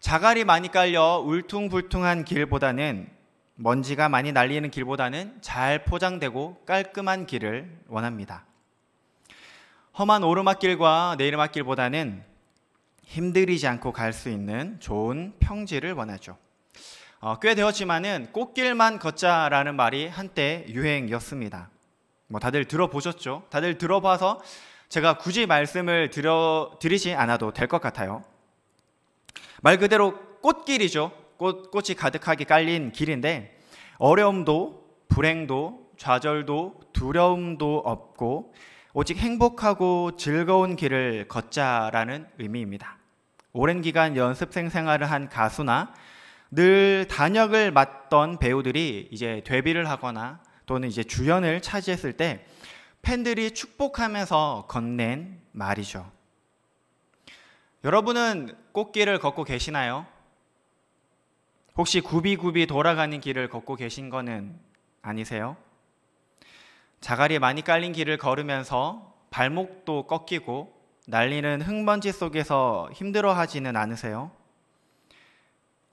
자갈이 많이 깔려 울퉁불퉁한 길보다는, 먼지가 많이 날리는 길보다는 잘 포장되고 깔끔한 길을 원합니다. 험한 오르막길과 내리막길보다는 힘들이지 않고 갈 수 있는 좋은 평지를 원하죠. 꽤 되었지만은 꽃길만 걷자라는 말이 한때 유행이었습니다. 다들 들어보셨죠? 다들 들어봐서 제가 굳이 말씀을 드리지 않아도 될 것 같아요. 말 그대로 꽃길이죠. 꽃이 가득하게 깔린 길인데, 어려움도 불행도 좌절도 두려움도 없고 오직 행복하고 즐거운 길을 걷자라는 의미입니다. 오랜 기간 연습생 생활을 한 가수나 늘 단역을 맡던 배우들이 이제 데뷔를 하거나 또는 이제 주연을 차지했을 때 팬들이 축복하면서 건넨 말이죠. 여러분은 꽃길을 걷고 계시나요? 혹시 굽이굽이 돌아가는 길을 걷고 계신 거는 아니세요? 자갈이 많이 깔린 길을 걸으면서 발목도 꺾이고 날리는 흙먼지 속에서 힘들어하지는 않으세요?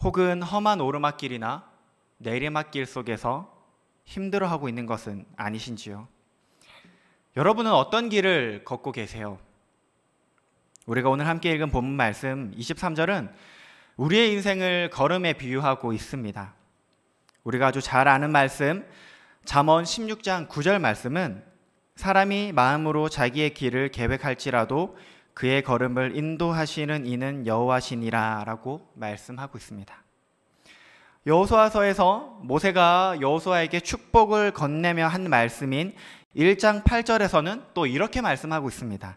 혹은 험한 오르막길이나 내리막길 속에서 힘들어하고 있는 것은 아니신지요? 여러분은 어떤 길을 걷고 계세요? 우리가 오늘 함께 읽은 본문 말씀 23절은 우리의 인생을 걸음에 비유하고 있습니다. 우리가 아주 잘 아는 말씀 잠언 16장 9절 말씀은 사람이 마음으로 자기의 길을 계획할지라도 그의 걸음을 인도하시는 이는 여호와시니라 라고 말씀하고 있습니다. 여호수아서에서 모세가 여호수아에게 축복을 건네며 한 말씀인 1장 8절에서는 또 이렇게 말씀하고 있습니다.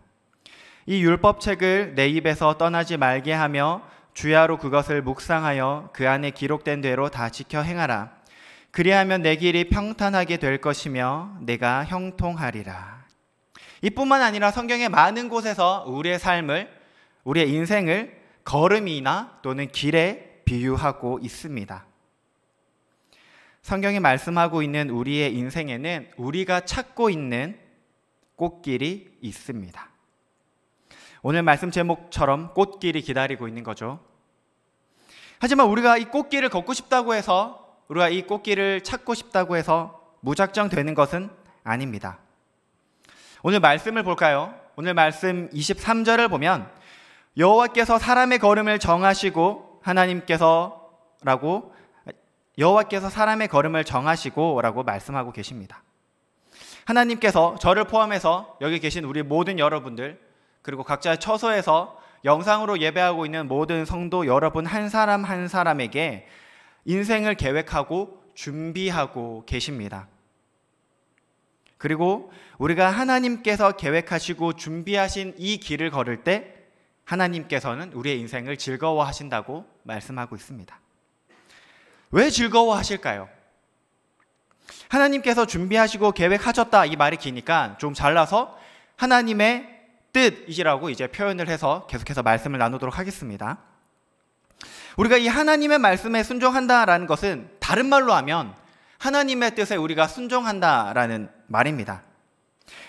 이 율법책을 내 입에서 떠나지 말게 하며 주야로 그것을 묵상하여 그 안에 기록된 대로 다 지켜 행하라. 그리하면 내 길이 평탄하게 될 것이며 내가 형통하리라. 이뿐만 아니라 성경의 많은 곳에서 우리의 삶을, 우리의 인생을 걸음이나 또는 길에 비유하고 있습니다. 성경이 말씀하고 있는 우리의 인생에는 우리가 찾고 있는 꽃길이 있습니다. 오늘 말씀 제목처럼 꽃길이 기다리고 있는 거죠. 하지만 우리가 이 꽃길을 걷고 싶다고 해서, 우리가 이 꽃길을 찾고 싶다고 해서 무작정 되는 것은 아닙니다. 오늘 말씀을 볼까요? 오늘 말씀 23절을 보면 여호와께서 사람의 걸음을 정하시고 여호와께서 사람의 걸음을 정하시고 라고 말씀하고 계십니다. 하나님께서 저를 포함해서 여기 계신 우리 모든 여러분들, 그리고 각자의 처소에서 영상으로 예배하고 있는 모든 성도 여러분 한 사람 한 사람에게 인생을 계획하고 준비하고 계십니다. 그리고 우리가 하나님께서 계획하시고 준비하신 이 길을 걸을 때 하나님께서는 우리의 인생을 즐거워하신다고 말씀하고 있습니다. 왜 즐거워하실까요? 하나님께서 준비하시고 계획하셨다 이 말이 기니까 좀 잘라서 하나님의 뜻이라고 이제 표현을 해서 계속해서 말씀을 나누도록 하겠습니다. 우리가 이 하나님의 말씀에 순종한다라는 것은 다른 말로 하면 하나님의 뜻에 우리가 순종한다라는 말입니다.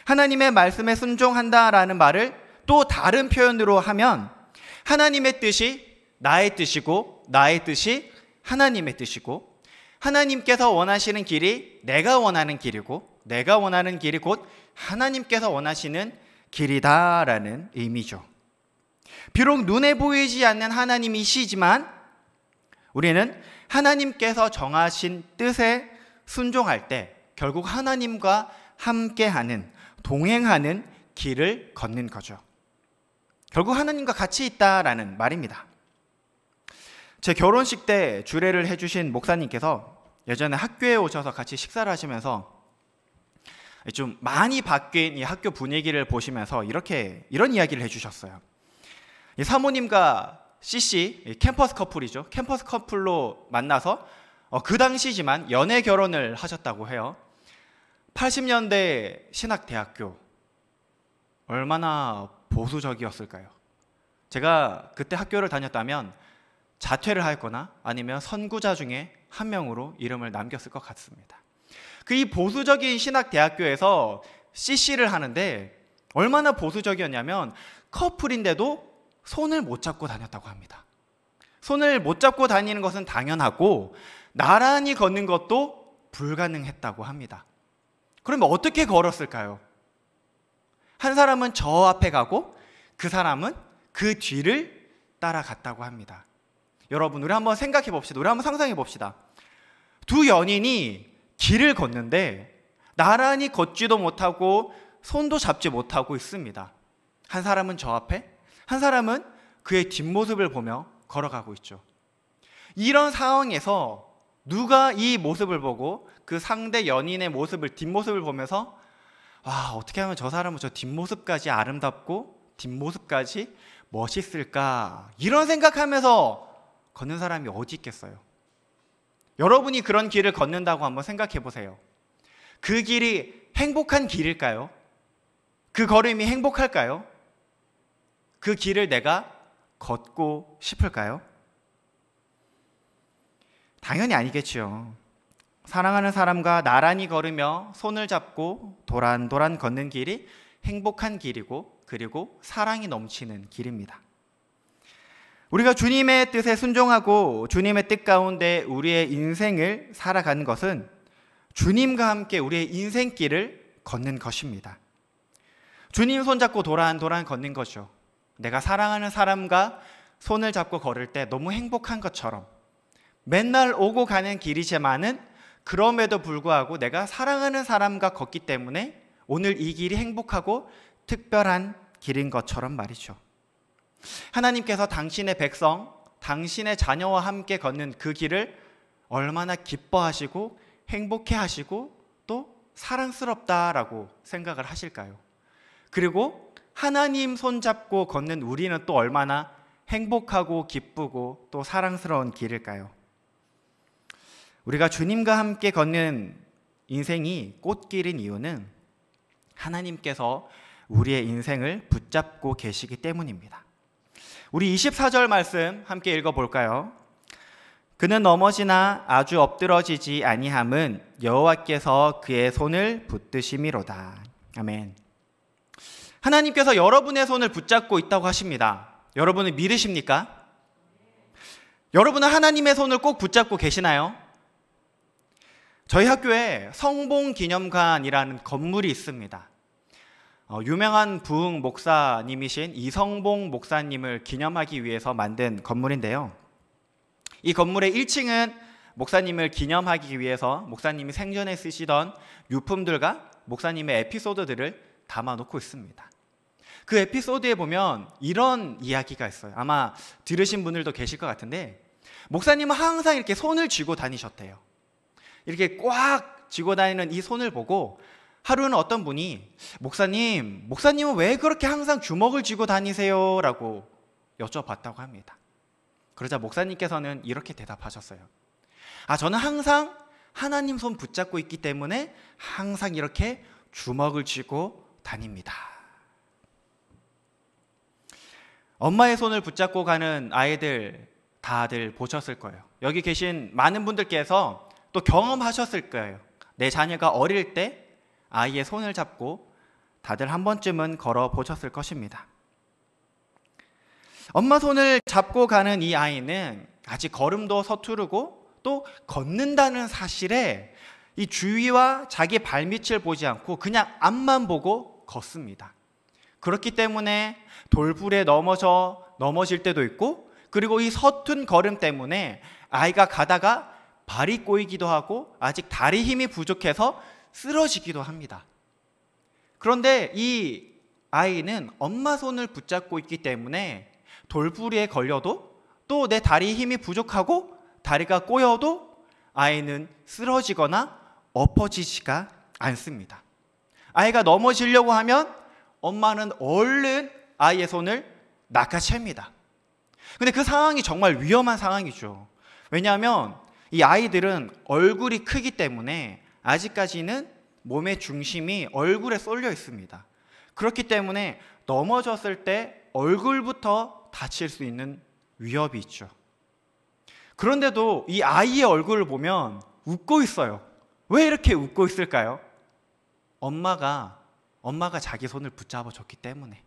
하나님의 말씀에 순종한다라는 말을 또 다른 표현으로 하면 하나님의 뜻이 나의 뜻이고 나의 뜻이 하나님의 뜻이고 하나님께서 원하시는 길이 내가 원하는 길이고 내가 원하는 길이 곧 하나님께서 원하시는 길이다라는 의미죠. 비록 눈에 보이지 않는 하나님이시지만 우리는 하나님께서 정하신 뜻에 순종할 때 결국 하나님과 함께하는, 동행하는 길을 걷는 거죠. 결국 하나님과 같이 있다라는 말입니다. 제 결혼식 때 주례를 해주신 목사님께서 예전에 학교에 오셔서 같이 식사를 하시면서 좀 많이 바뀐 이 학교 분위기를 보시면서 이런 이야기를 해주셨어요. 이 사모님과 CC, 캠퍼스 커플이죠. 캠퍼스 커플로 만나서 그 당시지만 연애 결혼을 하셨다고 해요. 80년대 신학대학교 얼마나 보수적이었을까요? 제가 그때 학교를 다녔다면 자퇴를 하거나 아니면 선구자 중에 한 명으로 이름을 남겼을 것 같습니다. 그 이 보수적인 신학대학교에서 CC를 하는데 얼마나 보수적이었냐면 커플인데도 손을 못 잡고 다녔다고 합니다. 손을 못 잡고 다니는 것은 당연하고 나란히 걷는 것도 불가능했다고 합니다. 그러면 어떻게 걸었을까요? 한 사람은 저 앞에 가고 그 사람은 그 뒤를 따라갔다고 합니다. 여러분, 우리 한번 생각해 봅시다. 우리 한번 상상해 봅시다. 두 연인이 길을 걷는데 나란히 걷지도 못하고 손도 잡지 못하고 있습니다. 한 사람은 저 앞에, 한 사람은 그의 뒷모습을 보며 걸어가고 있죠. 이런 상황에서 누가 이 모습을 보고 그 상대 연인의 모습을, 뒷모습을 보면서 와, 어떻게 하면 저 사람은 저 뒷모습까지 아름답고 뒷모습까지 멋있을까, 이런 생각하면서 걷는 사람이 어디 있겠어요? 여러분이 그런 길을 걷는다고 한번 생각해 보세요. 그 길이 행복한 길일까요? 그 걸음이 행복할까요? 그 길을 내가 걷고 싶을까요? 당연히 아니겠지요. 사랑하는 사람과 나란히 걸으며 손을 잡고 도란도란 걷는 길이 행복한 길이고, 그리고 사랑이 넘치는 길입니다. 우리가 주님의 뜻에 순종하고 주님의 뜻 가운데 우리의 인생을 살아가는 것은 주님과 함께 우리의 인생길을 걷는 것입니다. 주님 손잡고 도란도란 걷는 거죠. 내가 사랑하는 사람과 손을 잡고 걸을 때 너무 행복한 것처럼, 맨날 오고 가는 길이지만은 그럼에도 불구하고 내가 사랑하는 사람과 걷기 때문에 오늘 이 길이 행복하고 특별한 길인 것처럼 말이죠. 하나님께서 당신의 백성, 당신의 자녀와 함께 걷는 그 길을 얼마나 기뻐하시고 행복해하시고 또 사랑스럽다라고 생각을 하실까요? 그리고 하나님 손잡고 걷는 우리는 또 얼마나 행복하고 기쁘고 또 사랑스러운 길일까요? 우리가 주님과 함께 걷는 인생이 꽃길인 이유는 하나님께서 우리의 인생을 붙잡고 계시기 때문입니다. 우리 24절 말씀 함께 읽어볼까요? 그는 넘어지나 아주 엎드러지지 아니함은 여호와께서 그의 손을 붙드심이로다. 아멘. 하나님께서 여러분의 손을 붙잡고 있다고 하십니다. 여러분은 믿으십니까? 여러분은 하나님의 손을 꼭 붙잡고 계시나요? 저희 학교에 성봉기념관이라는 건물이 있습니다. 유명한 부흥 목사님이신 이성봉 목사님을 기념하기 위해서 만든 건물인데요. 이 건물의 1층은 목사님을 기념하기 위해서 목사님이 생전에 쓰시던 유품들과 목사님의 에피소드들을 담아놓고 있습니다. 그 에피소드에 보면 이런 이야기가 있어요. 아마 들으신 분들도 계실 것 같은데, 목사님은 항상 이렇게 손을 쥐고 다니셨대요. 이렇게 꽉 쥐고 다니는 이 손을 보고 하루는 어떤 분이 목사님은 왜 그렇게 항상 주먹을 쥐고 다니세요? 라고 여쭤봤다고 합니다. 그러자 목사님께서는 이렇게 대답하셨어요. 저는 항상 하나님 손 붙잡고 있기 때문에 항상 이렇게 주먹을 쥐고 다닙니다. 엄마의 손을 붙잡고 가는 아이들 다들 보셨을 거예요. 여기 계신 많은 분들께서 또 경험하셨을 거예요. 내 자녀가 어릴 때 아이의 손을 잡고 다들 한 번쯤은 걸어보셨을 것입니다. 엄마 손을 잡고 가는 이 아이는 아직 걸음도 서투르고 또 걷는다는 사실에 이 주위와 자기 발밑을 보지 않고 그냥 앞만 보고 걷습니다. 그렇기 때문에 돌불에 넘어질 때도 있고, 그리고 이 서툰 걸음 때문에 아이가 가다가 발이 꼬이기도 하고 아직 다리 힘이 부족해서 쓰러지기도 합니다. 그런데 이 아이는 엄마 손을 붙잡고 있기 때문에 돌부리에 걸려도 또 내 다리 힘이 부족하고 다리가 꼬여도 아이는 쓰러지거나 엎어지지가 않습니다. 아이가 넘어지려고 하면 엄마는 얼른 아이의 손을 낚아챕니다. 근데 그 상황이 정말 위험한 상황이죠. 왜냐하면 이 아이들은 얼굴이 크기 때문에 아직까지는 몸의 중심이 얼굴에 쏠려 있습니다. 그렇기 때문에 넘어졌을 때 얼굴부터 다칠 수 있는 위협이 있죠. 그런데도 이 아이의 얼굴을 보면 웃고 있어요. 왜 이렇게 웃고 있을까요? 엄마가 자기 손을 붙잡아 줬기 때문에.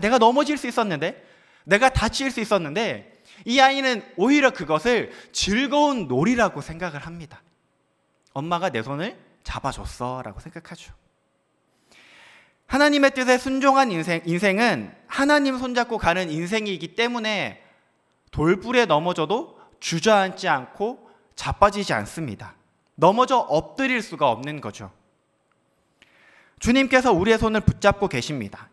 내가 넘어질 수 있었는데, 내가 다칠 수 있었는데 이 아이는 오히려 그것을 즐거운 놀이라고 생각을 합니다. 엄마가 내 손을 잡아줬어 라고 생각하죠. 하나님의 뜻에 순종한 인생은 하나님 손잡고 가는 인생이기 때문에 돌불에 넘어져도 주저앉지 않고 자빠지지 않습니다. 넘어져 엎드릴 수가 없는 거죠. 주님께서 우리의 손을 붙잡고 계십니다.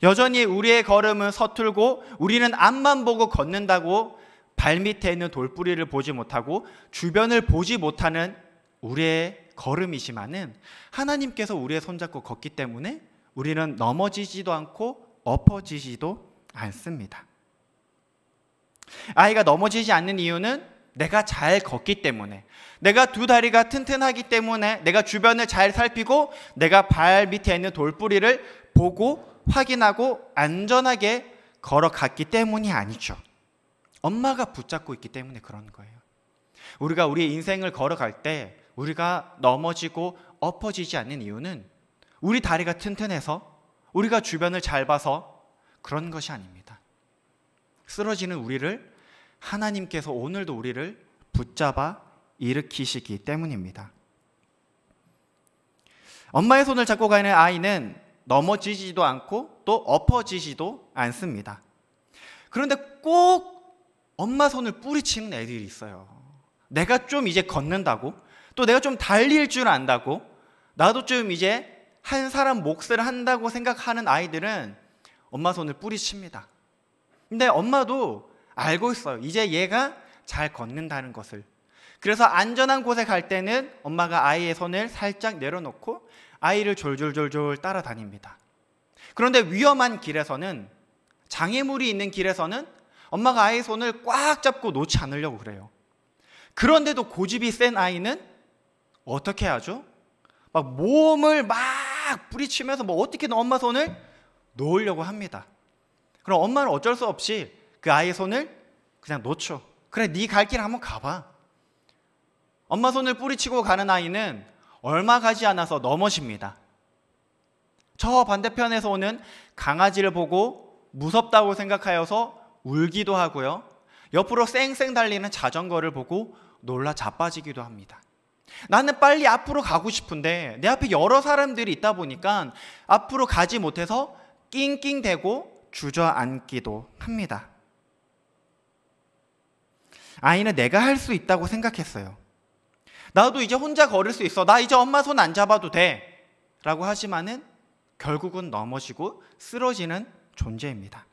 여전히 우리의 걸음은 서툴고 우리는 앞만 보고 걷는다고 발밑에 있는 돌뿌리를 보지 못하고 주변을 보지 못하는 우리의 걸음이지만은 하나님께서 우리의 손잡고 걷기 때문에 우리는 넘어지지도 않고 엎어지지도 않습니다. 아이가 넘어지지 않는 이유는 내가 잘 걷기 때문에, 내가 두 다리가 튼튼하기 때문에, 내가 주변을 잘 살피고 내가 발 밑에 있는 돌뿌리를 보고 확인하고 안전하게 걸어갔기 때문이 아니죠. 엄마가 붙잡고 있기 때문에 그런 거예요. 우리가 우리의 인생을 걸어갈 때 우리가 넘어지고 엎어지지 않는 이유는 우리 다리가 튼튼해서, 우리가 주변을 잘 봐서 그런 것이 아닙니다. 쓰러지는 우리를 하나님께서 오늘도 우리를 붙잡아 일으키시기 때문입니다. 엄마의 손을 잡고 가는 아이는 넘어지지도 않고 또 엎어지지도 않습니다. 그런데 꼭 엄마 손을 뿌리치는 애들이 있어요. 내가 좀 이제 걷는다고, 또 내가 좀 달릴 줄 안다고, 나도 좀 이제 한 사람 몫을 한다고 생각하는 아이들은 엄마 손을 뿌리칩니다. 근데 엄마도 알고 있어요. 이제 얘가 잘 걷는다는 것을. 그래서 안전한 곳에 갈 때는 엄마가 아이의 손을 살짝 내려놓고 아이를 졸졸졸졸 따라다닙니다. 그런데 위험한 길에서는, 장애물이 있는 길에서는 엄마가 아이의 손을 꽉 잡고 놓지 않으려고 그래요. 그런데도 고집이 센 아이는 어떻게 하죠? 막 몸을 막 부리치면서 뭐 어떻게든 엄마 손을 놓으려고 합니다. 그럼 엄마는 어쩔 수 없이 그 아이의 손을 그냥 놓죠. 그래, 네 갈 길 한번 가봐. 엄마 손을 뿌리치고 가는 아이는 얼마 가지 않아서 넘어집니다. 저 반대편에서 오는 강아지를 보고 무섭다고 생각하여서 울기도 하고요. 옆으로 쌩쌩 달리는 자전거를 보고 놀라 자빠지기도 합니다. 나는 빨리 앞으로 가고 싶은데 내 앞에 여러 사람들이 있다 보니까 앞으로 가지 못해서 낑낑대고 주저앉기도 합니다. 아이는 내가 할 수 있다고 생각했어요. 나도 이제 혼자 걸을 수 있어. 나 이제 엄마 손 안 잡아도 돼. 라고 하지만은 결국은 넘어지고 쓰러지는 존재입니다.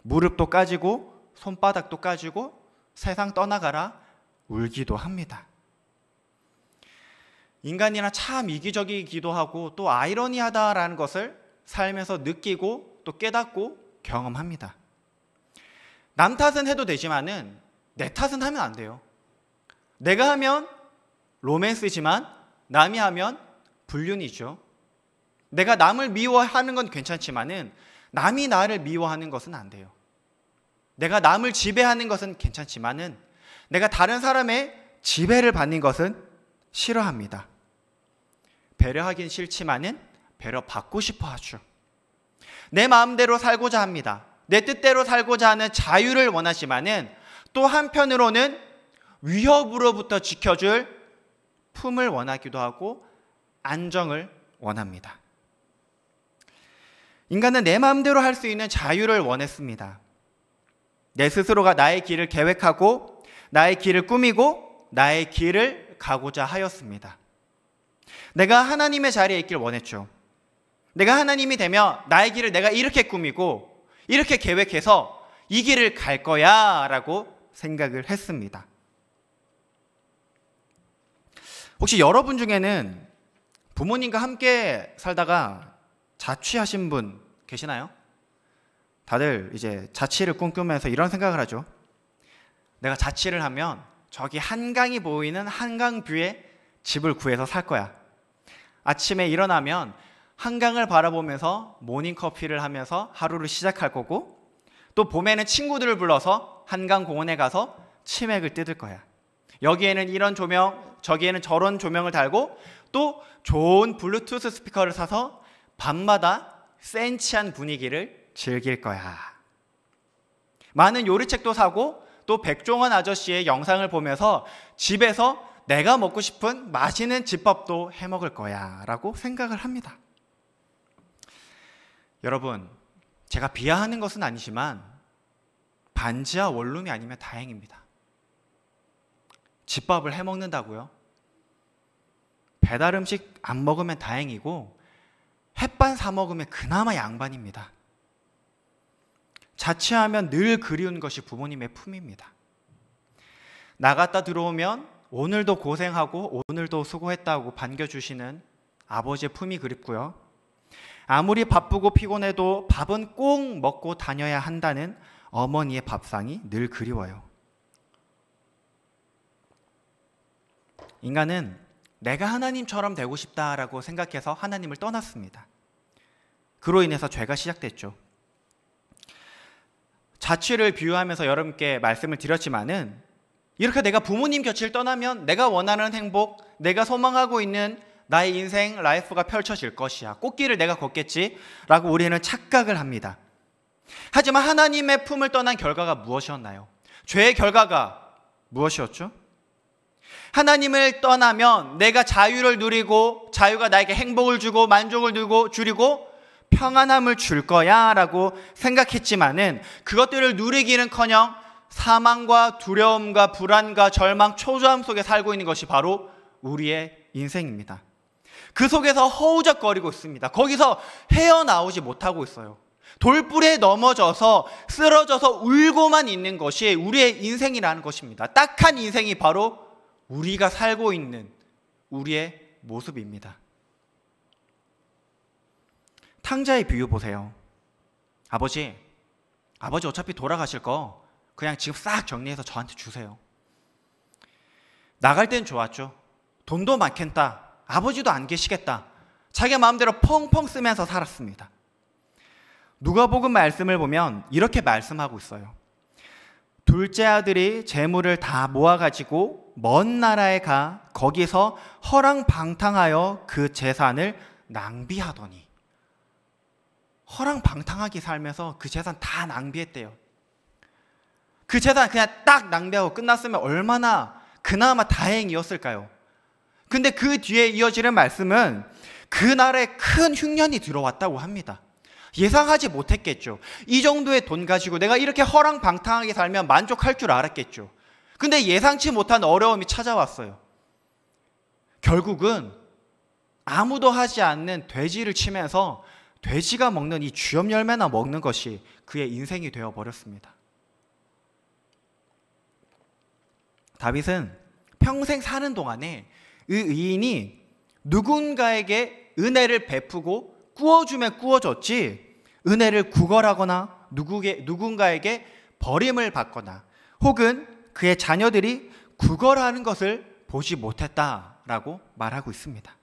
무릎도 까지고 손바닥도 까지고 세상 떠나가라 울기도 합니다. 인간이란 참 이기적이기도 하고 또 아이러니하다라는 것을 살면서 느끼고 또 깨닫고 경험합니다. 남 탓은 해도 되지만은 내 탓은 하면 안 돼요. 내가 하면 로맨스지만 남이 하면 불륜이죠. 내가 남을 미워하는 건 괜찮지만은 남이 나를 미워하는 것은 안 돼요. 내가 남을 지배하는 것은 괜찮지만은 내가 다른 사람의 지배를 받는 것은 싫어합니다. 배려하긴 싫지만은 배려받고 싶어 하죠. 내 마음대로 살고자 합니다. 내 뜻대로 살고자 하는 자유를 원하지만은 또 한편으로는 위협으로부터 지켜줄 품을 원하기도 하고 안정을 원합니다. 인간은 내 마음대로 할 수 있는 자유를 원했습니다. 내 스스로가 나의 길을 계획하고 나의 길을 꾸미고 나의 길을 가고자 하였습니다. 내가 하나님의 자리에 있길 원했죠. 내가 하나님이 되면 나의 길을 내가 이렇게 꾸미고 이렇게 계획해서 이 길을 갈 거야 라고 생각을 했습니다. 혹시 여러분 중에는 부모님과 함께 살다가 자취하신 분 계시나요? 다들 이제 자취를 꿈꾸면서 이런 생각을 하죠. 내가 자취를 하면 저기 한강이 보이는 한강뷰에 집을 구해서 살 거야. 아침에 일어나면 한강을 바라보면서 모닝커피를 하면서 하루를 시작할 거고, 또 봄에는 친구들을 불러서 한강공원에 가서 치맥을 뜯을 거야. 여기에는 이런 조명, 저기에는 저런 조명을 달고 또 좋은 블루투스 스피커를 사서 밤마다 센치한 분위기를 즐길 거야. 많은 요리책도 사고 또 백종원 아저씨의 영상을 보면서 집에서 내가 먹고 싶은 맛있는 집밥도 해 먹을 거야 라고 생각을 합니다. 여러분, 제가 비하하는 것은 아니지만 반지하 원룸이 아니면 다행입니다. 집밥을 해 먹는다고요? 배달 음식 안 먹으면 다행이고 햇반 사 먹으면 그나마 양반입니다. 자취하면 늘 그리운 것이 부모님의 품입니다. 나갔다 들어오면 오늘도 고생하고 오늘도 수고했다고 반겨주시는 아버지의 품이 그립고요. 아무리 바쁘고 피곤해도 밥은 꼭 먹고 다녀야 한다는 어머니의 밥상이 늘 그리워요. 인간은 내가 하나님처럼 되고 싶다라고 생각해서 하나님을 떠났습니다. 그로 인해서 죄가 시작됐죠. 자취를 비유하면서 여러분께 말씀을 드렸지만은 이렇게 내가 부모님 곁을 떠나면 내가 원하는 행복, 내가 소망하고 있는 나의 인생, 라이프가 펼쳐질 것이야. 꽃길을 내가 걷겠지 라고 우리는 착각을 합니다. 하지만 하나님의 품을 떠난 결과가 무엇이었나요? 죄의 결과가 무엇이었죠? 하나님을 떠나면 내가 자유를 누리고 자유가 나에게 행복을 주고 만족을 주리고 평안함을 줄 거야 라고 생각했지만은 그것들을 누리기는커녕 사망과 두려움과 불안과 절망, 초조함 속에 살고 있는 것이 바로 우리의 인생입니다. 그 속에서 허우적거리고 있습니다. 거기서 헤어나오지 못하고 있어요. 돌불에 넘어져서 쓰러져서 울고만 있는 것이 우리의 인생이라는 것입니다. 딱한 인생이 바로 우리가 살고 있는 우리의 모습입니다. 탕자의 비유 보세요. 아버지 어차피 돌아가실 거 그냥 지금 싹 정리해서 저한테 주세요. 나갈 땐 좋았죠. 돈도 많겠다. 아버지도 안 계시겠다. 자기 마음대로 펑펑 쓰면서 살았습니다. 누가복음 말씀을 보면 이렇게 말씀하고 있어요. 둘째 아들이 재물을 다 모아가지고 먼 나라에 가 거기서 허랑방탕하여 그 재산을 낭비하더니, 허랑방탕하게 살면서 그 재산 다 낭비했대요. 그 재산 그냥 딱 낭비하고 끝났으면 얼마나 그나마 다행이었을까요? 근데 그 뒤에 이어지는 말씀은 그 나라에 큰 흉년이 들어왔다고 합니다. 예상하지 못했겠죠. 이 정도의 돈 가지고 내가 이렇게 허랑방탕하게 살면 만족할 줄 알았겠죠. 근데 예상치 못한 어려움이 찾아왔어요. 결국은 아무도 하지 않는 돼지를 치면서 돼지가 먹는 이 쥐염 열매나 먹는 것이 그의 인생이 되어버렸습니다. 다윗은 평생 사는 동안에 이 의인이 누군가에게 은혜를 베푸고 꾸어주면 꾸어줬지 은혜를 구걸하거나 누군가에게 버림을 받거나 혹은 그의 자녀들이 구걸하는 것을 보지 못했다라고 말하고 있습니다.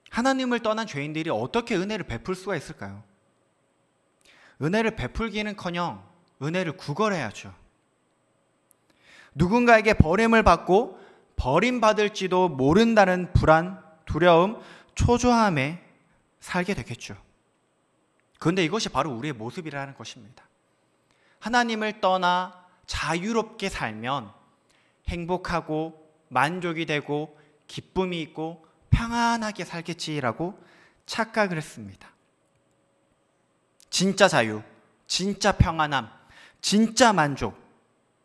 하나님을 떠난 죄인들이 어떻게 은혜를 베풀 수가 있을까요? 은혜를 베풀기는커녕 은혜를 구걸해야죠. 누군가에게 버림을 받고 버림받을지도 모른다는 불안, 두려움, 초조함에 살게 되겠죠. 그런데 이것이 바로 우리의 모습이라는 것입니다. 하나님을 떠나 자유롭게 살면 행복하고 만족이 되고 기쁨이 있고 평안하게 살겠지라고 착각을 했습니다. 진짜 자유, 진짜 평안함, 진짜 만족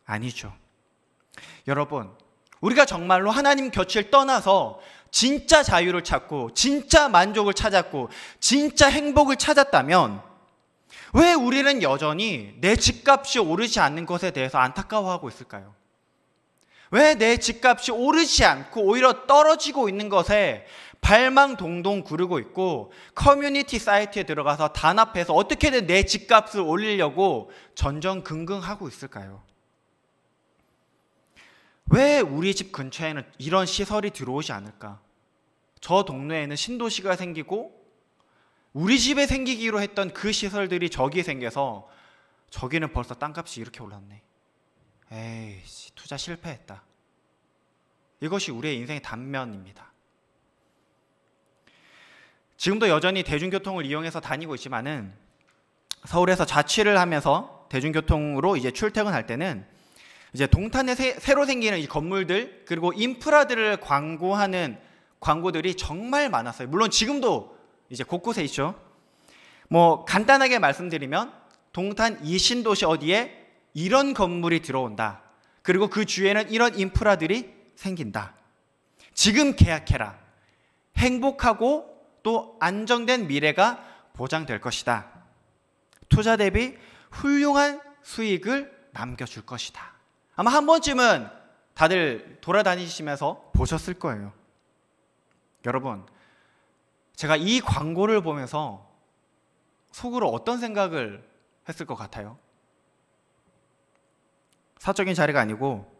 아니죠. 여러분, 우리가 정말로 하나님 곁을 떠나서 진짜 자유를 찾고 진짜 만족을 찾았고 진짜 행복을 찾았다면 왜 우리는 여전히 내 집값이 오르지 않는 것에 대해서 안타까워하고 있을까요? 왜 내 집값이 오르지 않고 오히려 떨어지고 있는 것에 발망동동 구르고 있고 커뮤니티 사이트에 들어가서 단합해서 어떻게든 내 집값을 올리려고 전전긍긍하고 있을까요? 왜 우리 집 근처에는 이런 시설이 들어오지 않을까? 저 동네에는 신도시가 생기고 우리 집에 생기기로 했던 그 시설들이 저기에 생겨서 저기는 벌써 땅값이 이렇게 올랐네. 에이씨, 투자 실패했다. 이것이 우리의 인생의 단면입니다. 지금도 여전히 대중교통을 이용해서 다니고 있지만은 서울에서 자취를 하면서 대중교통으로 이제 출퇴근할 때는 이제 동탄에 새로 생기는 이 건물들 그리고 인프라들을 광고하는 광고들이 정말 많았어요. 물론 지금도 이제 곳곳에 있죠. 뭐 간단하게 말씀드리면 동탄 이 신도시 어디에 이런 건물이 들어온다. 그리고 그 주위에는 이런 인프라들이 생긴다. 지금 계약해라. 행복하고 또 안정된 미래가 보장될 것이다. 투자 대비 훌륭한 수익을 남겨줄 것이다. 아마 한 번쯤은 다들 돌아다니시면서 보셨을 거예요. 여러분, 제가 이 광고를 보면서 속으로 어떤 생각을 했을 것 같아요? 사적인 자리가 아니고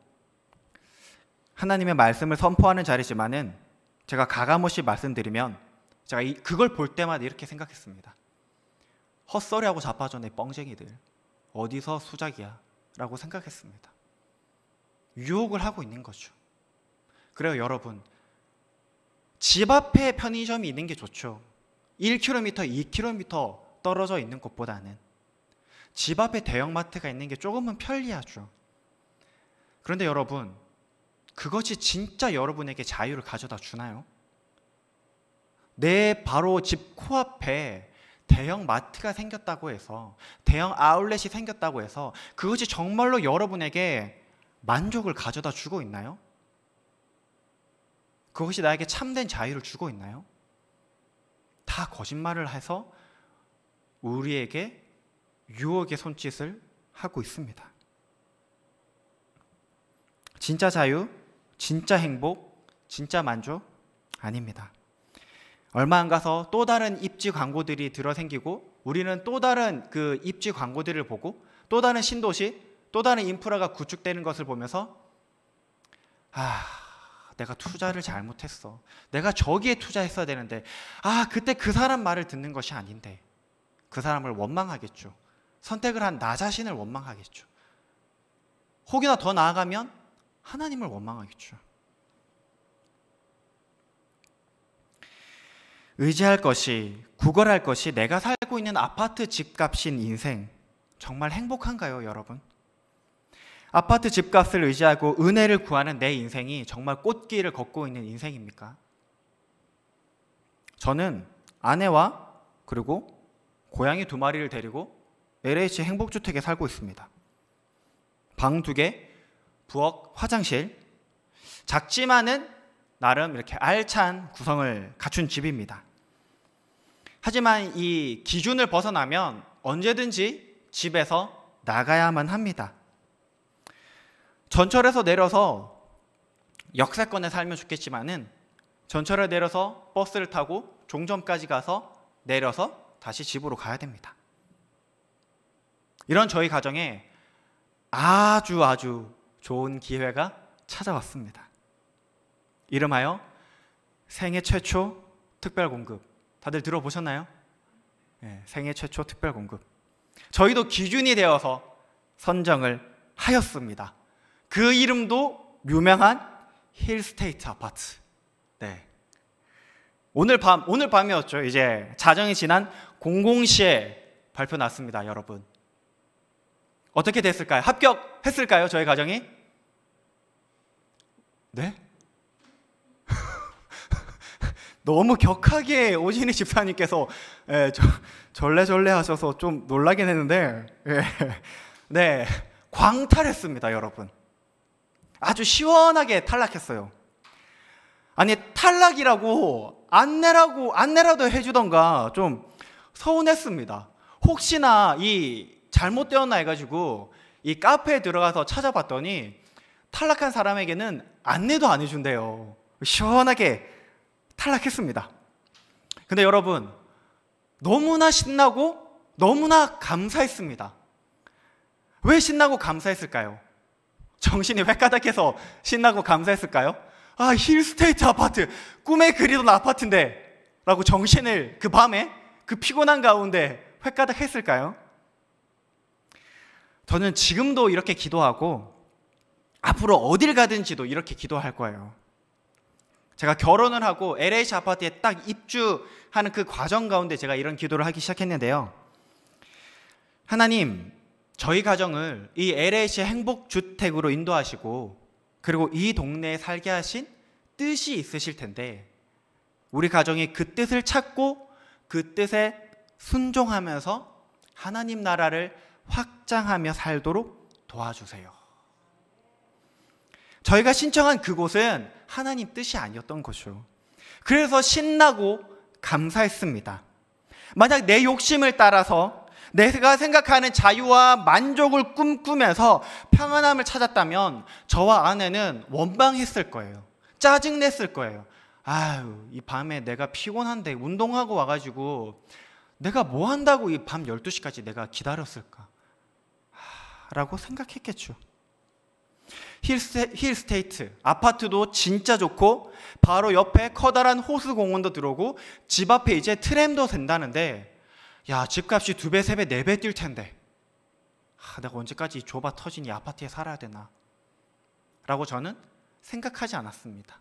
하나님의 말씀을 선포하는 자리지만은 제가 가감없이 말씀드리면 제가 그걸 볼 때마다 이렇게 생각했습니다. 헛소리하고 자빠져 내 뻥쟁이들 어디서 수작이야 라고 생각했습니다. 유혹을 하고 있는 거죠. 그래요 여러분, 집 앞에 편의점이 있는 게 좋죠. 1km, 2km 떨어져 있는 곳보다는 집 앞에 대형마트가 있는 게 조금은 편리하죠. 그런데 여러분, 그것이 진짜 여러분에게 자유를 가져다 주나요? 내 바로 집 코앞에 대형 마트가 생겼다고 해서, 대형 아울렛이 생겼다고 해서 그것이 정말로 여러분에게 만족을 가져다 주고 있나요? 그것이 나에게 참된 자유를 주고 있나요? 다 거짓말을 해서 우리에게 유혹의 손짓을 하고 있습니다. 진짜 자유, 진짜 행복, 진짜 만족 아닙니다. 얼마 안 가서 또 다른 입지 광고들이 들어 생기고 우리는 또 다른 그 입지 광고들을 보고 또 다른 신도시, 또 다른 인프라가 구축되는 것을 보면서 내가 투자를 잘못했어. 내가 저기에 투자했어야 되는데 그때 그 사람 말을 듣는 것이 아닌데 그 사람을 원망하겠죠. 선택을 한 나 자신을 원망하겠죠. 혹여나 더 나아가면 하나님을 원망하겠죠. 의지할 것이, 구걸할 것이 내가 살고 있는 아파트 집값인 인생, 정말 행복한가요, 여러분? 아파트 집값을 의지하고 은혜를 구하는 내 인생이 정말 꽃길을 걷고 있는 인생입니까? 저는 아내와 그리고 고양이 2마리를 데리고 LH 행복주택에 살고 있습니다. 방 2개, 부엌, 화장실, 작지만은 나름 이렇게 알찬 구성을 갖춘 집입니다. 하지만 이 기준을 벗어나면 언제든지 집에서 나가야만 합니다. 전철에서 내려서 역세권에 살면 좋겠지만은 전철에 내려서 버스를 타고 종점까지 가서 내려서 다시 집으로 가야 됩니다. 이런 저희 가정에 아주 좋은 기회가 찾아왔습니다. 이름하여 생애 최초 특별공급. 다들 들어보셨나요? 네, 생애 최초 특별공급. 저희도 기준이 되어서 선정을 하였습니다. 그 이름도 유명한 힐스테이트 아파트. 네. 오늘 밤이었죠. 이제 자정이 지난 00시에 발표 났습니다, 여러분. 어떻게 됐을까요? 합격했을까요, 저희 가정이? 네? 너무 격하게 오진희 집사님께서 절레절레 하셔서 좀 놀라긴 했는데, 네, 광탈했습니다, 여러분. 아주 시원하게 탈락했어요. 아니, 탈락이라고 안내라도 해주던가 좀 서운했습니다. 혹시나 이 잘못되었나 해가지고 이 카페에 들어가서 찾아봤더니 탈락한 사람에게는 안내도 안 해준대요. 시원하게 탈락했습니다. 근데 여러분, 너무나 신나고 너무나 감사했습니다. 왜 신나고 감사했을까요? 정신이 획가닥해서 신나고 감사했을까요? 힐스테이트 아파트, 꿈에 그리던 아파트인데 라고 정신을 그 밤에 그 피곤한 가운데 획가닥했을까요? 저는 지금도 이렇게 기도하고 앞으로 어딜 가든지도 이렇게 기도할 거예요. 제가 결혼을 하고 LH 아파트에 딱 입주하는 그 과정 가운데 제가 이런 기도를 하기 시작했는데요. 하나님, 저희 가정을 이 LH 행복주택으로 인도하시고 그리고 이 동네에 살게 하신 뜻이 있으실 텐데 우리 가정이 그 뜻을 찾고 그 뜻에 순종하면서 하나님 나라를 확장하며 살도록 도와주세요. 저희가 신청한 그곳은 하나님 뜻이 아니었던 거죠. 그래서 신나고 감사했습니다. 만약 내 욕심을 따라서 내가 생각하는 자유와 만족을 꿈꾸면서 평안함을 찾았다면 저와 아내는 원망했을 거예요. 짜증냈을 거예요. 아유, 이 밤에 내가 피곤한데 운동하고 와가지고 내가 뭐 한다고 이 밤 12시까지 내가 기다렸을까? 라고 생각했겠죠. 힐스테이트, 아파트도 진짜 좋고 바로 옆에 커다란 호수공원도 들어오고 집 앞에 이제 트램도 된다는데 야, 집값이 2배, 3배, 4배 뛸 텐데 내가 언제까지 이 좁아 터진 이 아파트에 살아야 되나? 라고 저는 생각하지 않았습니다.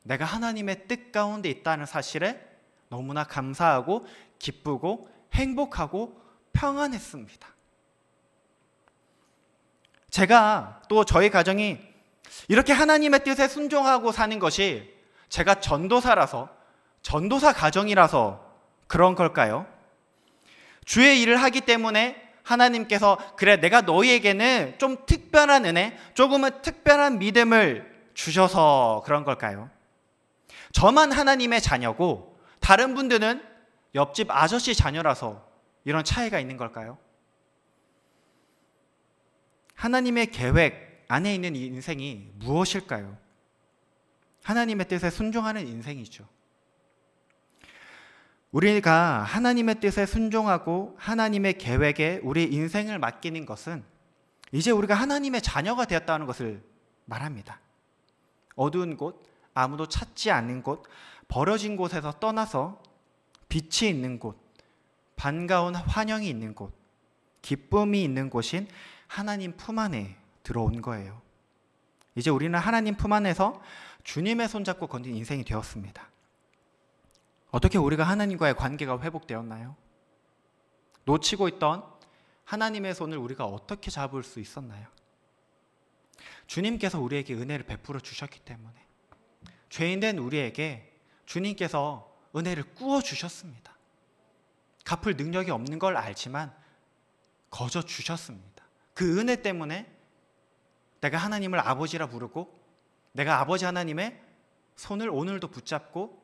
내가 하나님의 뜻 가운데 있다는 사실에 너무나 감사하고 기쁘고 행복하고 평안했습니다. 제가 또 저희 가정이 이렇게 하나님의 뜻에 순종하고 사는 것이 제가 전도사라서 전도사 가정이라서 그런 걸까요? 주의 일을 하기 때문에 하나님께서 그래 내가 너희에게는 좀 특별한 은혜, 조금은 특별한 믿음을 주셔서 그런 걸까요? 저만 하나님의 자녀고 다른 분들은 옆집 아저씨 자녀라서 이런 차이가 있는 걸까요? 하나님의 계획 안에 있는 이 인생이 무엇일까요? 하나님의 뜻에 순종하는 인생이죠. 우리가 하나님의 뜻에 순종하고 하나님의 계획에 우리 인생을 맡기는 것은 이제 우리가 하나님의 자녀가 되었다는 것을 말합니다. 어두운 곳, 아무도 찾지 않는 곳, 버려진 곳에서 떠나서 빛이 있는 곳, 반가운 환영이 있는 곳, 기쁨이 있는 곳인 하나님 품 안에 들어온 거예요. 이제 우리는 하나님 품 안에서 주님의 손잡고 걷는 인생이 되었습니다. 어떻게 우리가 하나님과의 관계가 회복되었나요? 놓치고 있던 하나님의 손을 우리가 어떻게 잡을 수 있었나요? 주님께서 우리에게 은혜를 베풀어 주셨기 때문에 죄인된 우리에게 주님께서 은혜를 꾸어 주셨습니다. 갚을 능력이 없는 걸 알지만 거저 주셨습니다. 그 은혜 때문에 내가 하나님을 아버지라 부르고 내가 아버지 하나님의 손을 오늘도 붙잡고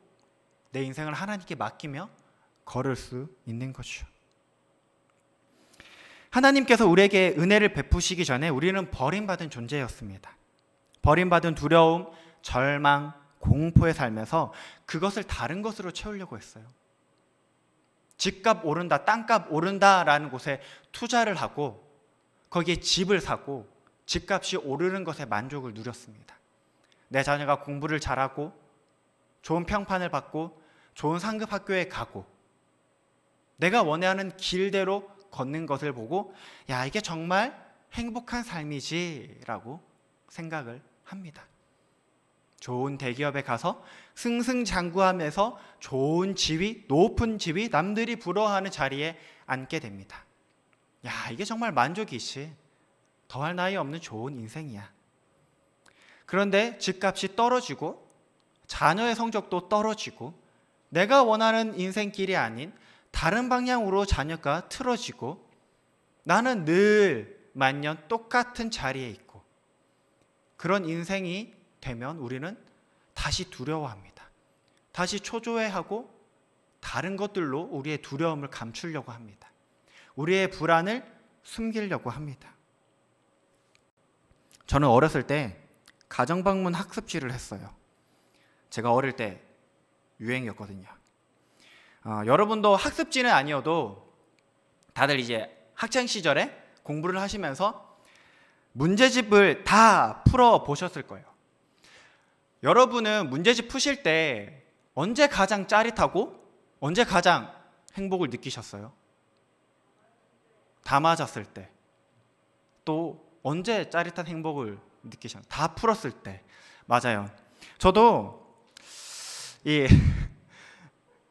내 인생을 하나님께 맡기며 걸을 수 있는 거죠. 하나님께서 우리에게 은혜를 베푸시기 전에 우리는 버림받은 존재였습니다. 버림받은 두려움, 절망, 공포에 살면서 그것을 다른 것으로 채우려고 했어요. 집값 오른다, 땅값 오른다라는 곳에 투자를 하고 거기에 집을 사고 집값이 오르는 것에 만족을 누렸습니다. 내 자녀가 공부를 잘하고 좋은 평판을 받고 좋은 상급 학교에 가고 내가 원하는 길대로 걷는 것을 보고 야, 이게 정말 행복한 삶이지라고 생각을 합니다. 좋은 대기업에 가서 승승장구하면서 좋은 지위, 높은 지위, 남들이 부러워하는 자리에 앉게 됩니다. 야, 이게 정말 만족이지. 더할 나위 없는 좋은 인생이야. 그런데 집값이 떨어지고 자녀의 성적도 떨어지고 내가 원하는 인생길이 아닌 다른 방향으로 자녀가 틀어지고 나는 늘 만년 똑같은 자리에 있고 그런 인생이 되면 우리는 다시 두려워합니다. 다시 초조해하고 다른 것들로 우리의 두려움을 감추려고 합니다. 우리의 불안을 숨기려고 합니다. 저는 어렸을 때 가정방문 학습지를 했어요. 제가 어릴 때 유행이었거든요. 여러분도 학습지는 아니어도 다들 이제 학창 시절에 공부를 하시면서 문제집을 다 풀어 보셨을 거예요. 여러분은 문제집 푸실 때 언제 가장 짜릿하고 언제 가장 행복을 느끼셨어요? 다 맞았을 때. 또 언제 짜릿한 행복을 느끼셨나요? 다 풀었을 때. 맞아요. 저도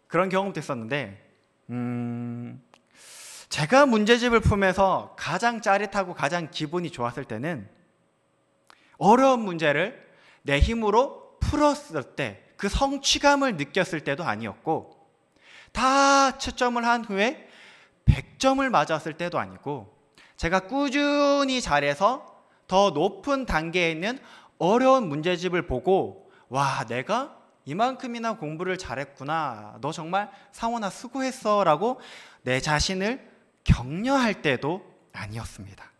그런 경험도 있었는데 제가 문제집을 풀면서 가장 짜릿하고 가장 기분이 좋았을 때는 어려운 문제를 내 힘으로 풀었을 때, 그 성취감을 느꼈을 때도 아니었고, 다 채점을 한 후에 100점을 맞았을 때도 아니고, 제가 꾸준히 잘해서 더 높은 단계에 있는 어려운 문제집을 보고, 와, 내가 이만큼이나 공부를 잘했구나, 너 정말 상원아 수고했어 라고 내 자신을 격려할 때도 아니었습니다.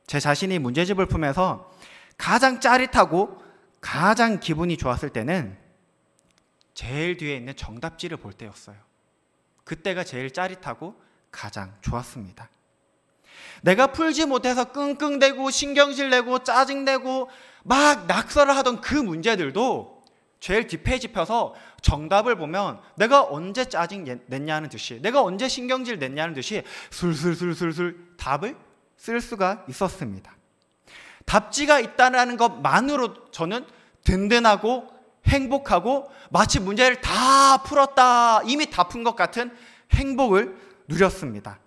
제 자신이 문제집을 풀면서 가장 짜릿하고 가장 기분이 좋았을 때는 제일 뒤에 있는 정답지를 볼 때였어요. 그때가 제일 짜릿하고 가장 좋았습니다. 내가 풀지 못해서 끙끙대고 신경질 내고 짜증내고 막 낙서를 하던 그 문제들도 제일 뒷페이지 펴서 정답을 보면 내가 언제 짜증 냈냐는 듯이, 내가 언제 신경질 냈냐는 듯이 술술술술술 답을 쓸 수가 있었습니다. 답지가 있다는 것만으로 저는 든든하고 행복하고 마치 문제를 다 풀었다, 이미 다 푼 것 같은 행복을 누렸습니다.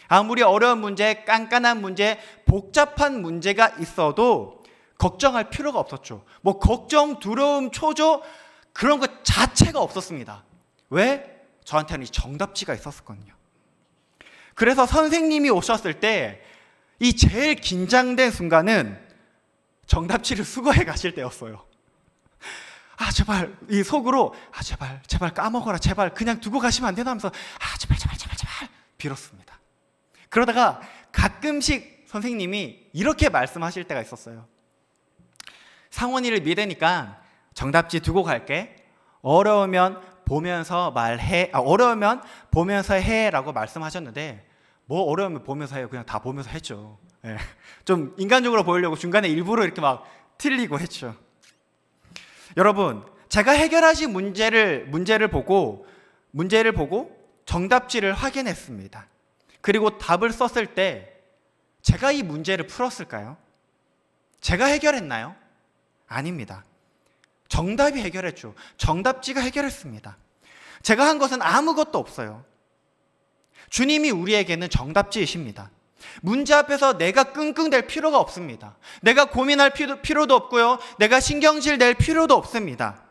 아무리 어려운 문제, 깐깐한 문제, 복잡한 문제가 있어도 걱정할 필요가 없었죠. 뭐 걱정, 두려움, 초조 그런 것 자체가 없었습니다. 왜? 저한테는 이 정답지가 있었거든요. 그래서 선생님이 오셨을 때 이 제일 긴장된 순간은 정답지를 수거해 가실 때였어요. 아 제발, 이 속으로 제발 까먹어라, 제발 그냥 두고 가시면 안 되나 하면서 제발 빌었습니다. 그러다가 가끔씩 선생님이 이렇게 말씀하실 때가 있었어요. 상원이를 믿으니까 정답지 두고 갈게. 어려우면 보면서 말해. 어려우면 보면서 해 라고 말씀하셨는데, 뭐 어려우면 보면서 해요. 그냥 다 보면서 했죠. 네. 좀 인간적으로 보이려고 중간에 일부러 이렇게 막 틀리고 했죠. 여러분, 제가 해결하지 문제를 보고 정답지를 확인했습니다. 그리고 답을 썼을 때 제가 이 문제를 풀었을까요? 제가 해결했나요? 아닙니다. 정답이 해결했죠. 정답지가 해결했습니다. 제가 한 것은 아무것도 없어요. 주님이 우리에게는 정답지이십니다. 문제 앞에서 내가 끙끙댈 필요가 없습니다. 내가 고민할 필요도 없고요. 내가 신경질 낼 필요도 없습니다.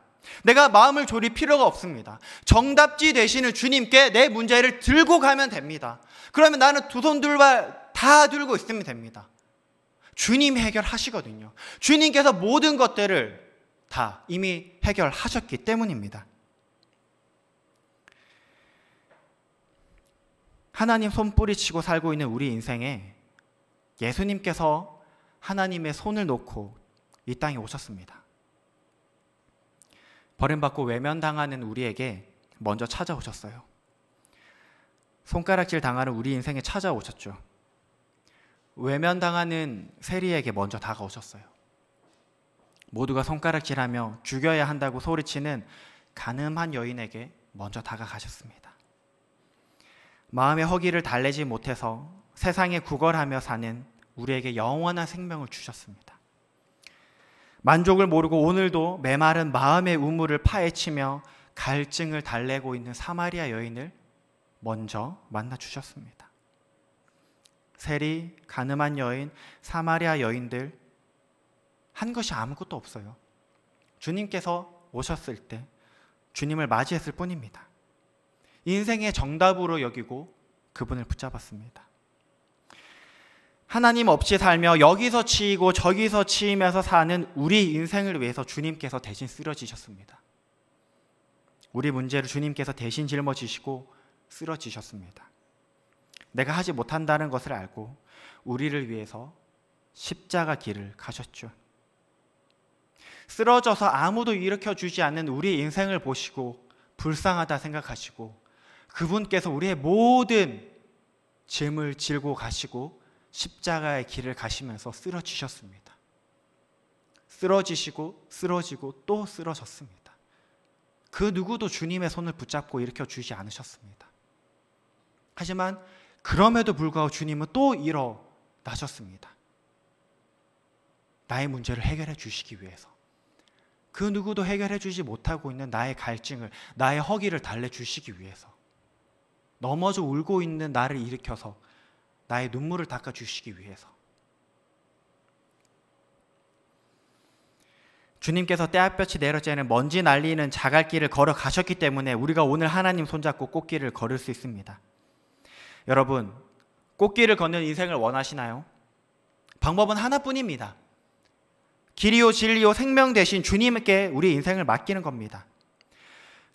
내가 마음을 졸일 필요가 없습니다. 정답지 되시는 주님께 내 문제를 들고 가면 됩니다. 그러면 나는 두 손 둘발 다 들고 있으면 됩니다. 주님이 해결하시거든요. 주님께서 모든 것들을 다 이미 해결하셨기 때문입니다. 하나님 손뿌리치고 살고 있는 우리 인생에 예수님께서 하나님의 손을 놓고 이 땅에 오셨습니다. 버림받고 외면당하는 우리에게 먼저 찾아오셨어요. 손가락질 당하는 우리 인생에 찾아오셨죠. 외면당하는 세리에게 먼저 다가오셨어요. 모두가 손가락질하며 죽여야 한다고 소리치는 간음한 여인에게 먼저 다가가셨습니다. 마음의 허기를 달래지 못해서 세상에 구걸하며 사는 우리에게 영원한 생명을 주셨습니다. 만족을 모르고 오늘도 메마른 마음의 우물을 파헤치며 갈증을 달래고 있는 사마리아 여인을 먼저 만나 주셨습니다. 세리, 간음한 여인, 사마리아 여인들 한 것이 아무것도 없어요. 주님께서 오셨을 때 주님을 맞이했을 뿐입니다. 인생의 정답으로 여기고 그분을 붙잡았습니다. 하나님 없이 살며 여기서 치이고 저기서 치이면서 사는 우리 인생을 위해서 주님께서 대신 쓰러지셨습니다. 우리 문제를 주님께서 대신 짊어지시고 쓰러지셨습니다. 내가 하지 못한다는 것을 알고 우리를 위해서 십자가 길을 가셨죠. 쓰러져서 아무도 일으켜주지 않는 우리 인생을 보시고 불쌍하다 생각하시고 그분께서 우리의 모든 짐을 질고 가시고 십자가의 길을 가시면서 쓰러지셨습니다. 쓰러지시고 쓰러지고 또 쓰러졌습니다. 그 누구도 주님의 손을 붙잡고 일으켜주지 않으셨습니다. 하지만 그럼에도 불구하고 주님은 또 일어나셨습니다. 나의 문제를 해결해 주시기 위해서, 그 누구도 해결해 주지 못하고 있는 나의 갈증을, 나의 허기를 달래주시기 위해서 넘어져 울고 있는 나를 일으켜서 나의 눈물을 닦아주시기 위해서. 주님께서 떼약볕이 내려쬐는 먼지 날리는 자갈길을 걸어가셨기 때문에 우리가 오늘 하나님 손잡고 꽃길을 걸을 수 있습니다. 여러분, 꽃길을 걷는 인생을 원하시나요? 방법은 하나뿐입니다. 길이요 진리요 생명 되신 주님께 우리 인생을 맡기는 겁니다.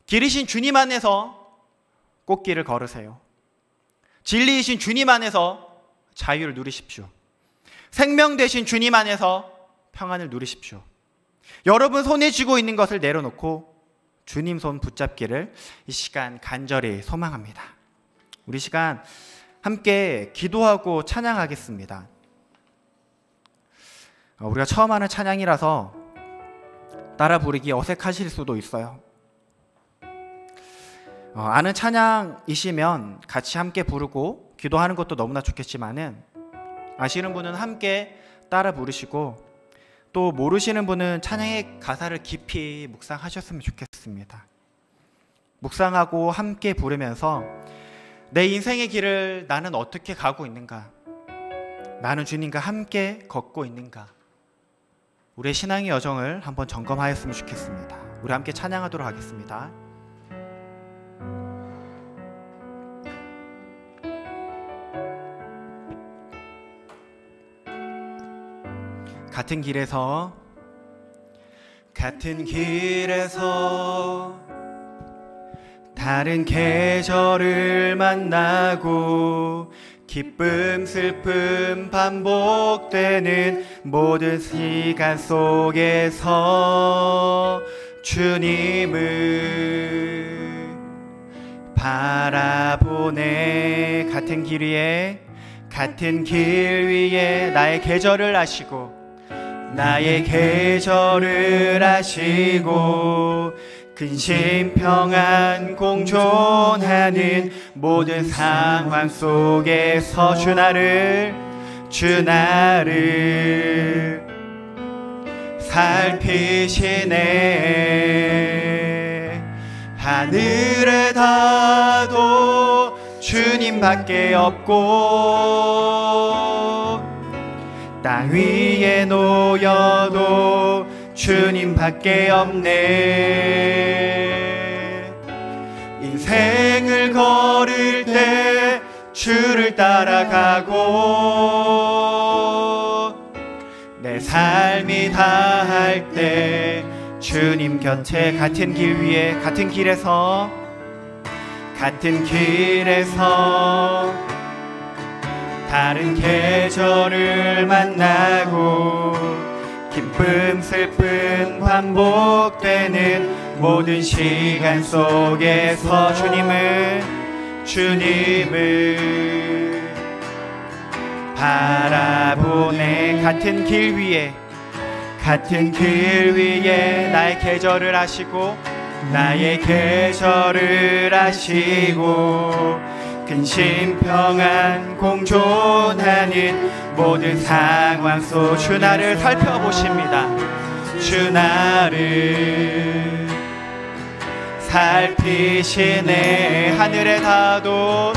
길이신 주님 안에서 꽃길을 걸으세요. 진리이신 주님 안에서 자유를 누리십시오. 생명 되신 주님 안에서 평안을 누리십시오. 여러분 손에 쥐고 있는 것을 내려놓고 주님 손 붙잡기를 이 시간 간절히 소망합니다. 우리 시간 함께 기도하고 찬양하겠습니다. 우리가 처음 하는 찬양이라서 따라 부르기 어색하실 수도 있어요. 아는 찬양이시면 같이 함께 부르고 기도하는 것도 너무나 좋겠지만은 아시는 분은 함께 따라 부르시고 또 모르시는 분은 찬양의 가사를 깊이 묵상하셨으면 좋겠습니다. 묵상하고 함께 부르면서 내 인생의 길을 나는 어떻게 가고 있는가? 나는 주님과 함께 걷고 있는가? 우리의 신앙의 여정을 한번 점검하였으면 좋겠습니다. 우리 함께 찬양하도록 하겠습니다. 같은 길에서 다른 계절을 만나고 기쁨 슬픔 반복되는 모든 시간 속에서 주님을 바라보네. 같은 길 위에 나의 계절을 아시고 근심 평안 공존하는 모든 상황 속에서 주 나를 살피시네. 하늘에 닿아도 주님밖에 없고 땅 위에 놓여도 주님밖에 없네. 인생을 걸을 때 주를 따라가고 내 삶이 다할 때 주님 곁에 같은 길에서 다른 계절을 만나고 기쁨 슬픔 반복되는 모든 시간 속에서 주님을 바라보네. 같은 길 위에 나의 계절을 아시고 근심 평안 공존하는 모든 상황 속 주 나를 살펴보십니다. 주 나를 살피시네. 하늘에 닿아도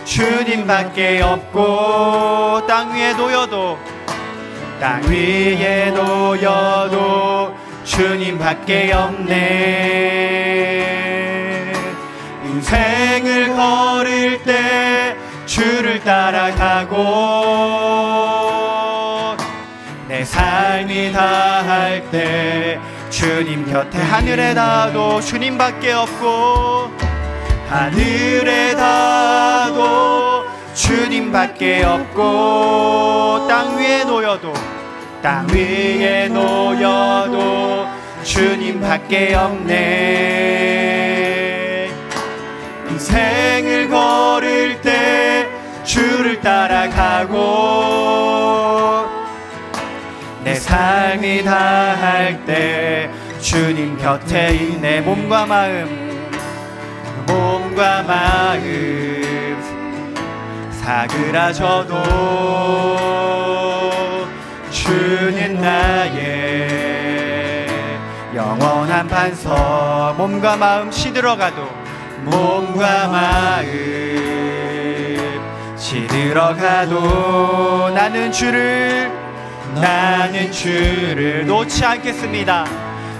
주님밖에 없고 땅 위에 놓여도 주님밖에 없네. 인생을 걸을 때 주를 따라가고 내 삶이 다할 때 주님 곁에 하늘에 닿아도 주님밖에 없고 주님밖에 없고 땅 위에 놓여도 주님밖에 없네. 인생을 걸을 때 주를 따라가고 내 삶이 다할 때 주님 곁에 있네. 몸과 마음 사그라져도 주는 나의 영원한 반석. 몸과 마음 시들어가도, 몸과 마음 시들어가도 나는 주를 놓지 않겠습니다.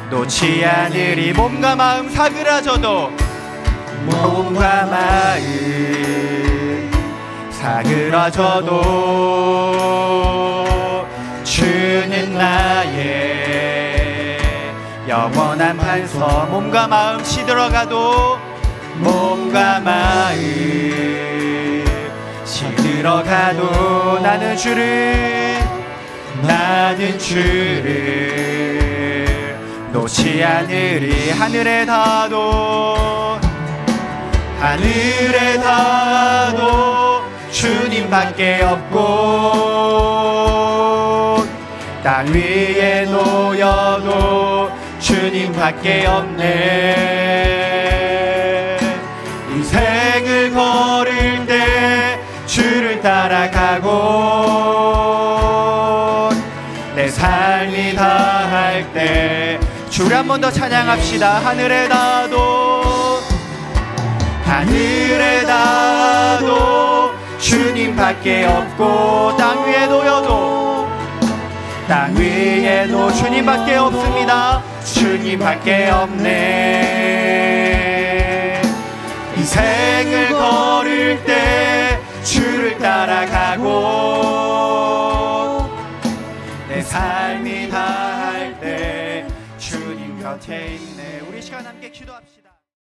놓지 않으리. 몸과 마음 사그라져도, 몸과 마음 사그라져도 주는 나의 영원한 반석. 몸과 마음 시들어가도, 몸과 마음 시들어가도 나는 주를 놓지 않으리. 하늘에 닿아도 주님밖에 없고, 땅 위에 놓여도 주님밖에 없네. 인생을 걸을 때 주를 따라가고, 내 삶이 다할 때 주를 한 번 더 찬양합시다. 하늘에 닿아도 주님밖에 없고, 땅 위에 놓여도 주님밖에 없습니다. 주님밖에 없네. 인생을 걸을 때 주를 따라가고, 내 삶이 다할 때 주님 곁에 있네. 우리 시간 함께 기도합시다.